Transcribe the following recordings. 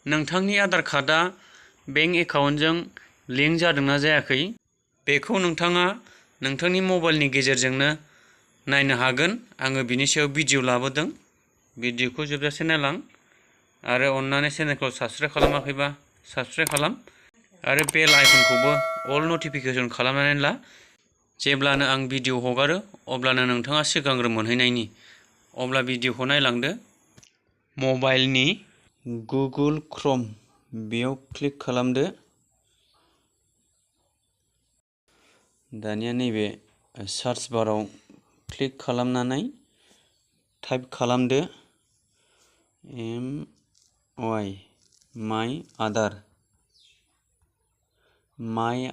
नोंथांनि Aadhaar कार्डआ bank एकाउन्टजों link जादोंना जायाखै बेखौ नोंथाङा नोंथांनि मबाइलनि गेजेरजोंनो नायनो हागोन। आङो बिनि सायाव भिडिअ लाबोदों। भिडिअखौ जोबजासे नायलां आरो अन्नानै चेनेलखौ साबस्क्राइब खालामाखैबा साबस्क्राइब खालाम आरो बेल आइकनखौबो अल नटिफिकेसन खालामनानै ला। जेब्लानो आं भिडिअ हगारो अब्लानो नोंथाङा सिगांग्रो मोनहैनायनि। अब्ला भिडिअखौ नायलांदो। मबाइलनि गुगोल क्रोम बेयाव क्लिक खालामदो। दानिया नैबे सार्च बाराव क्लिक खालामनानै टाइप खालामदो माइ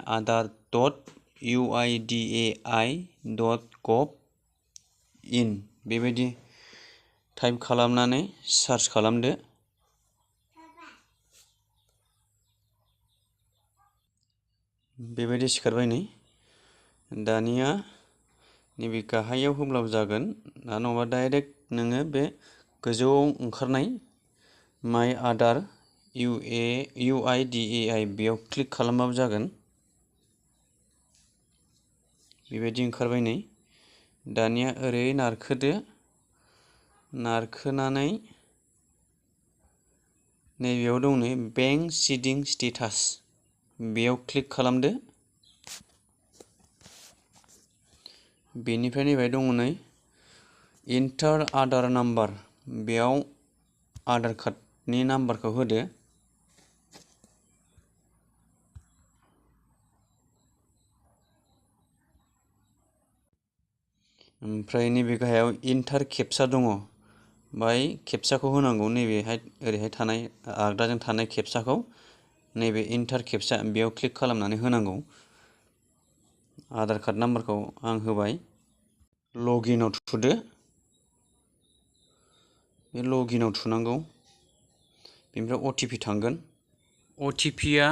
aadhaar.uidai.gov.in बेबायदि टाइप खालामनानै सार्च खालामदो। बेबायदि सिखारबाय नै। दानिया नैबे गाहायाव होब्लाबो जागोन, नङाबा डाइरेक्ट नोङो बे गोजौआव ओंखारनाय माइ आधार UIDAI बेयाव क्लिक खालामबाबो जागोन। बेबायदि ओंखारबाय नै। दानिया ओरै नारखोदो। नारखोनानै नैबेयाव दं नै बेंक सीडिं स्टेटास बेयाव क्लिक खालामदो। बेनिफ्राय नैबे दङ नै इन्टार आधार नाम्बार बेयाव आधार कार्डनि नाम्बारखौ होदो। ओमफ्राय नैबे गाहायाव इन्टार केप्चा दङ, बाय केप्चाखौ होनांगौ। नैबेहाय ओरैहाय थानाय आगदाजों थानाय केप्चाखौ नैबे इन्टार केप्चा बेयाव क्लिक खालामनानै होनांगौ। आधार कार्ड नाम्बारखौ आं होबाय। लगिनआव थुदो। बे लगिनआव थुनांगौ। बेनिफ्राय OTP थांगोन। OTPआ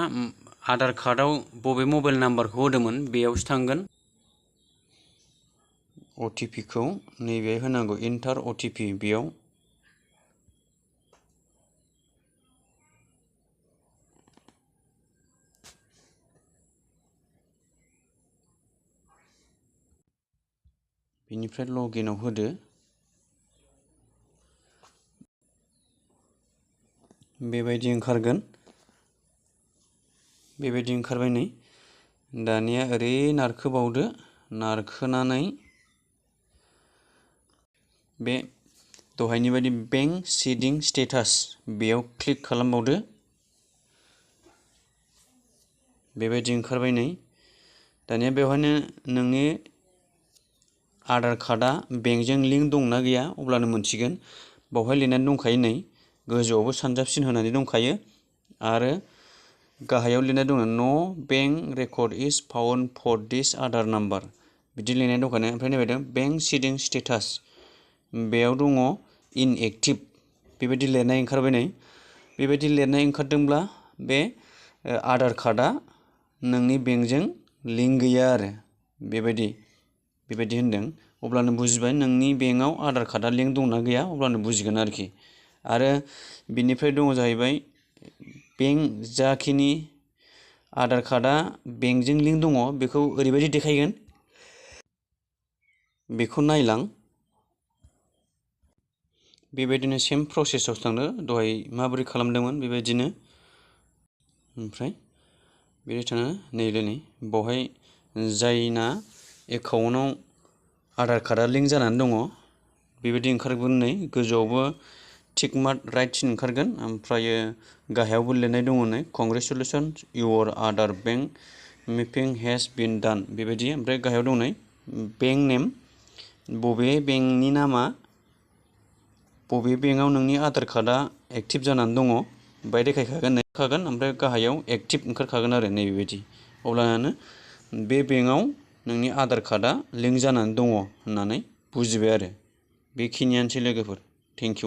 आधार कार्डआव बबे मबाइल नाम्बारखौ होदोंमोन बेयावसो थांगोन। OTPखौ नैबे होनांगौ, इन्टार OTP बेयाव। बेनिफ्राय लगिनआव होदो। बेबायदि ओंखारगोन। बेबायदि ओंखारबाय नै। दानिया ओरै नारखोबावदो। नारखोनानै बे दहायनि बायदि बेंक सीडिं स्टेटास बेयाव क्लिक खालामबावदो। बेबायदि ओंखारबाय नै। दानिया बेवहायनो नोंनि आधार कार्डआ बेंकजों लिंक दंना गैया अब्लानो मोनसिगोन। बावहाय लिरनानै दंखायो नै, गोजौआवबो सानजाबसिन होनानै दंखायो आरो गाहायाव लिरनाय दङ नो bank record is found for this Aadhaar number बिदि लिरनाय दंखायो। ओमफ्राय नैबे बेंक सीडिं स्टेटास बेयाव दङ इनएक्टिभ बेबायदि लिरनाय ओंखारबाय नै। बेबायदि लिरनाय ओंखारदोंब्ला बे आधार कार्डआ नोंनि बेंकजों लिंक गैया आरो बेबायदि होनदों। अब्लानो बुजिबाय नोंनि बेंकआव आधार कार्डआ लिंक दंना गैया, अब्लानो बुजिगोन आरोखि। आरो बिनिफ्राय दङ जाहैबाय बेंक जाखिनि आधार कार्डआ बेंकजों लिंक दङ बेखौ ओरैबायदि देखायगोन। बेखौ नायलां। बेबायदिनो सेम प्रसेसआव थांदो, दहाय माबोरै खालामदोंमोन बेबायदिनो। ओमफ्राय बेबायदि थाङो नै बावहाय जायना एकाउन्टआव आधार कार्डआ लिंक जानानै दङ बेबायदि ओंखारगोन नै। गोजौआवबो टिक मार्क राइट सिन ओंखारगोन। ओमफ्रायो गाहायावबो लिरनाय दङ नै congratulations your Aadhaar bank mapping has been done बेबायदि। ओमफ्राय गाहायाव दं नै बेंक नेम, बबे बेंकनि नामा, बबे बेंकआव नोंनि आधार कार्डआ एक्टिभ जानानै दङ बाय देखायखागोन ओमफ्राय गाहायाव एक्टिभ ओंखारखागोन आरो नैबेबायदि। अब्लानो बे बेंकआव नोंनि आधार कार्डआ लिंक जानानै दङ होननानै बुजिबाय आरो। बेखिनियानोसै लोगोफोर। Thank you.